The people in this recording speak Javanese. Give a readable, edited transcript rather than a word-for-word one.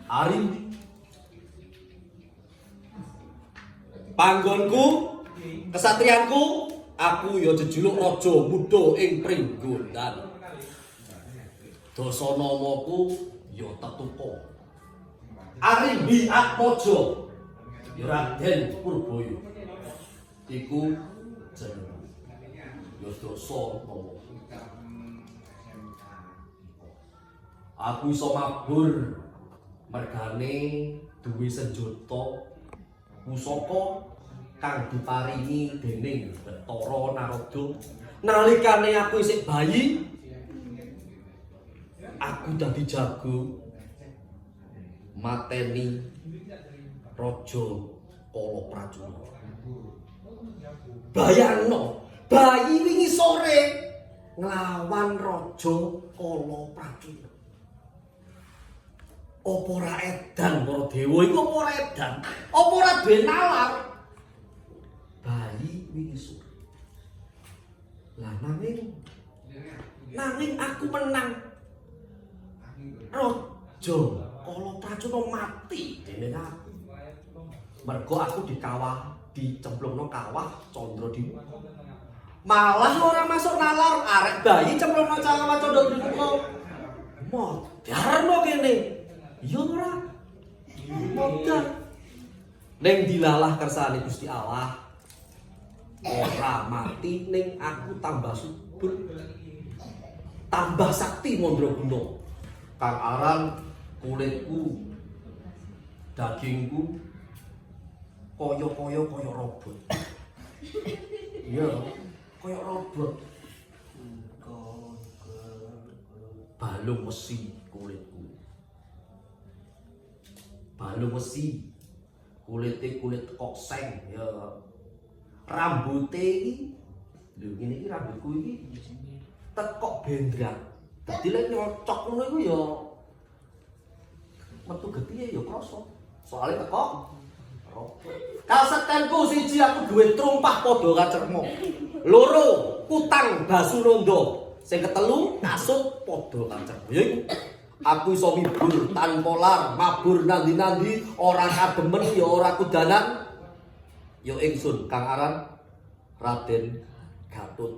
Ari panggonku, kesatrianku, aku ya jejuluk raja muda ing Pringgonan. Dasanamaku ya tetuka. Arimbi Atmaja ya Raden Purbaya. Iku jeneng. Ya Dasanama. Aku iso mabur mergane duwe senjata pusaka kang diparingi dening Bathara Narada. Nalikane aku isih bayi, aku dadi jago mateni Raja Kalapracuna. Bayangno, bayi wingi sore nglawan Raja Kalapracuna. Apa ora edan para dewa iku apa ora edan? Apa ora duwe nalar? Bayi wingi sore. Lah nanging aku menang. Raja Kalapracuna mati dening aku. Mergo aku dicemplungno kawah Candradima. Malah ora masuk nalar arek bayi cemplungno kawah Candradima. Modarno kene. Ya ora. Modar. Ning dilalah kersane Gusti Allah. Ora mati ning aku tambah subur. Tambah sakti mandraguna. Kang aran kulitku, dagingku kaya robot. Iya, kaya robot. Balung besi kulitku. Balung besi. Kulite kulit kokseng ya. Rambute iki lho ngene iki rambutku iki tekok bendrat. Dadi lek nyocok ngono iku ya metu getih ya krasa. Soale teko kasetanku siji aku duwe trumpah padha kacermo. Loro kutang Basunanda. Sing ketelu kasut padha kacermo. Ya iku aku iso mibur tanpa lar, mabur nandi-nandi, ora kademen ya ora kudanan. Ya ingsun Kang aran Raden Gatut